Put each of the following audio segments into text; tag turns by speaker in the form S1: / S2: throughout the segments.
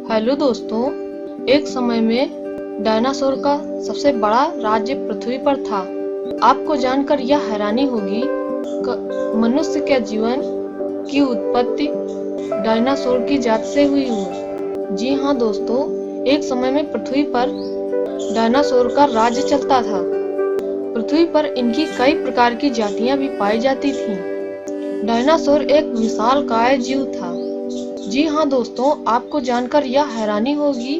S1: Hello दोस्तों, एक समय में डायनासोर का सबसे बड़ा राज्य पृथ्वी पर था। आपको जानकर यह हैरानी होगी कि मनुष्य के जीवन की उत्पत्ति डायनासोर की जात से हुई हो। जी हाँ दोस्तों, एक समय में पृथ्वी पर डायनासोर का राज्य चलता था। पृथ्वी पर इनकी कई प्रकार की जातियां भी पाई जाती थीं। डायनासोर एक विशालकाय जीव था। जी हाँ दोस्तों, आपको जानकर यह हैरानी होगी,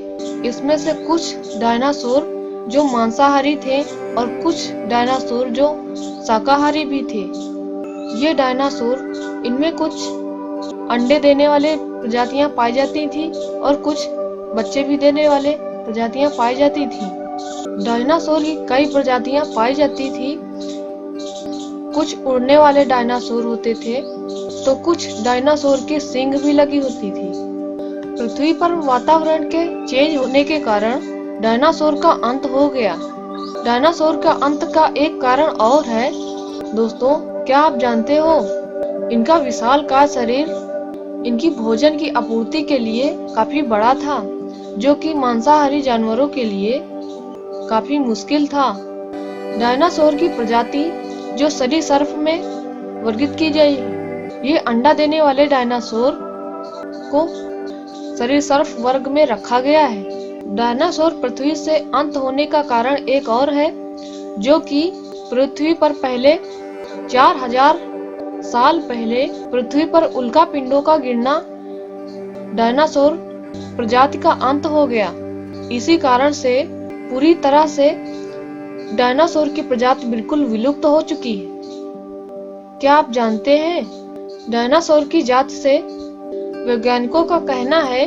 S1: इसमें से कुछ डायनासोर जो मांसाहारी थे और कुछ डायनासोर जो शाकाहारी भी थे। ये डायनासोर, इनमें कुछ अंडे देने वाले प्रजातियां पाई जाती थी और कुछ बच्चे भी देने वाले प्रजातियां पाई जाती थी। डायनासोर की कई प्रजातियां पाई जाती थी। कुछ उड़ने वाले डायनासोर होते थे तो कुछ डायनासोर के सींग भी लगी होती थी। पृथ्वी पर वातावरण के चेंज होने के कारण डायनासोर का अंत हो गया। डायनासोर का अंत का एक कारण और है दोस्तों, क्या आप जानते हो? इनका विशालकाय शरीर इनकी भोजन की आपूर्ति के लिए काफी बड़ा था, जो कि मांसाहारी जानवरों के लिए काफी मुश्किल था। डायनासोर की प्रजाति जो सरीसृप में वर्गीकृत की गई, ये अंडा देने वाले डायनासोर को सरीसृप वर्ग में रखा गया है। डायनासोर पृथ्वी से अंत होने का कारण एक और है, जो कि पृथ्वी पर पहले 4000 साल पहले पृथ्वी पर उल्कापिंडों का गिरना डायनासोर प्रजाति का अंत हो गया। इसी कारण से पूरी तरह से डायनासोर की प्रजाति बिल्कुल विलुप्त हो चुकी है। क्या आप जानते हैं, डायनासोर की जाति से वैज्ञानिकों का कहना है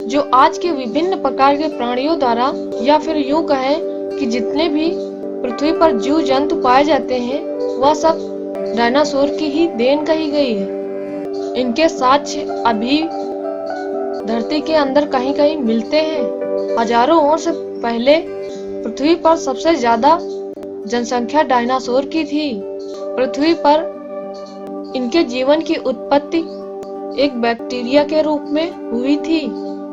S1: जो आज के विभिन्न प्रकार के प्राणियों द्वारा, या फिर यूं कहें कि जितने भी पृथ्वी पर जीव जंतु पाए जाते हैं, वह सब डायनासोर की ही देन कही गई है। इनके साक्ष्य अभी धरती के अंदर कहीं कहीं मिलते हैं। हजारों वर्ष पहले पृथ्वी पर सबसे ज्यादा जनसंख्या डायनासोर की थी। पृथ्वी पर इनके जीवन की उत्पत्ति एक बैक्टीरिया के रूप में हुई थी,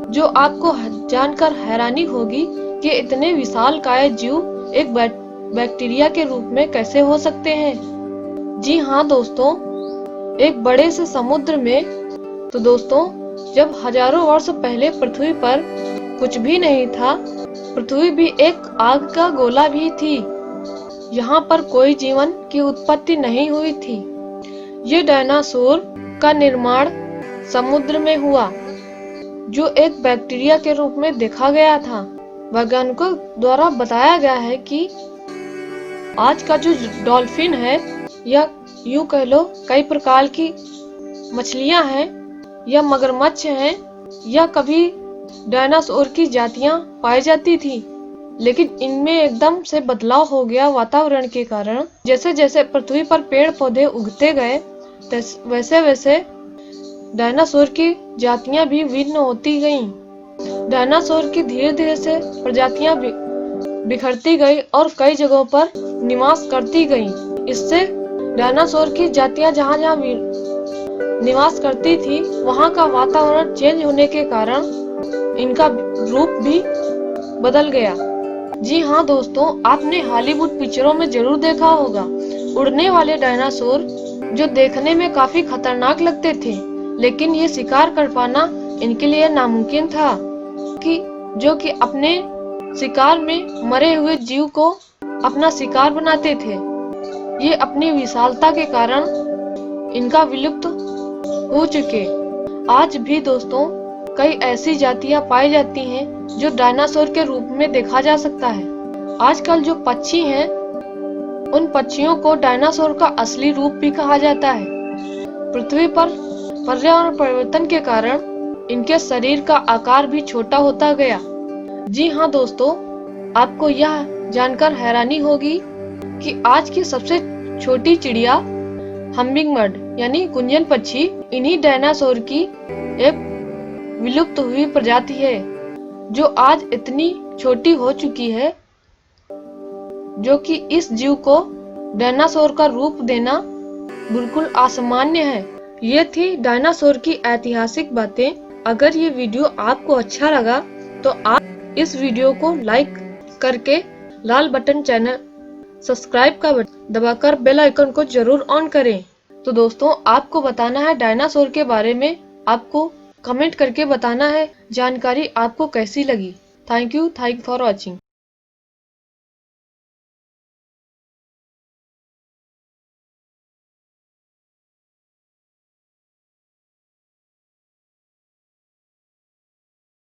S1: जो आपको जानकर हैरानी होगी कि इतने विशालकाय जीव एक बैक्टीरिया के रूप में कैसे हो सकते हैं। जी हाँ दोस्तों, एक बड़े से समुद्र में, तो दोस्तों जब हजारों वर्ष पहले पृथ्वी पर कुछ भी नहीं था, पृथ्वी भी एक आग का गोला भी थी। यहाँ पर कोई जीवन की उत्पत्ति नहीं हुई थी। ये डायनासोर का निर्माण समुद्र में हुआ, जो एक बैक्टीरिया के रूप में देखा गया था। वैज्ञानिकों द्वारा बताया गया है कि आज का जो डॉल्फिन है, या यूं कह लो कई प्रकार की मछलियां हैं या मगरमच्छ हैं, या कभी डायनासोर की जातियां पाई जाती थी, लेकिन इनमें एकदम से बदलाव हो गया वातावरण के कारण। जैसे जैसे पृथ्वी पर पेड़ पौधे उगते गए, वैसे वैसे डायनासोर की जातियां भी भिन्न होती गईं। डायनासोर की धीरे धीरे से प्रजातियां बिखरती गई और कई जगहों पर निवास करती गईं। इससे डायनासोर की जातियां जहां जहां निवास करती थी, वहां का वातावरण चेंज होने के कारण इनका रूप भी बदल गया। जी हाँ दोस्तों, आपने हॉलीवुड पिक्चरों में जरूर देखा होगा उड़ने वाले डायनासोर, जो देखने में काफी खतरनाक लगते थे, लेकिन ये शिकार कर पाना इनके लिए नामुमकिन था, जो कि अपने शिकार में मरे हुए जीव को अपना शिकार बनाते थे। ये अपनी विशालता के कारण इनका विलुप्त हो चुके। आज भी दोस्तों कई ऐसी जातियां पाई जाती हैं जो डायनासोर के रूप में देखा जा सकता है। आजकल जो पक्षी हैं, उन पक्षियों को डायनासोर का असली रूप भी कहा जाता है। पृथ्वी पर पर्यावरण परिवर्तन के कारण इनके शरीर का आकार भी छोटा होता गया। जी हाँ दोस्तों, आपको यह जानकर हैरानी होगी कि आज की सबसे छोटी चिड़िया हमिंगबर्ड यानी गुंजन पक्षी इन्हीं डायनासोर की एक विलुप्त हुई प्रजाति है, जो आज इतनी छोटी हो चुकी है, जो कि इस जीव को डायनासोर का रूप देना बिल्कुल असामान्य है। ये थी डायनासोर की ऐतिहासिक बातें। अगर ये वीडियो आपको अच्छा लगा तो आप इस वीडियो को लाइक करके लाल बटन चैनल सब्सक्राइब का बटन दबाकर बेल आइकन को जरूर ऑन करें। तो दोस्तों, आपको बताना है डायनासोर के बारे में, आपको कमेंट करके बताना है जानकारी आपको कैसी लगी। Thank you for watching.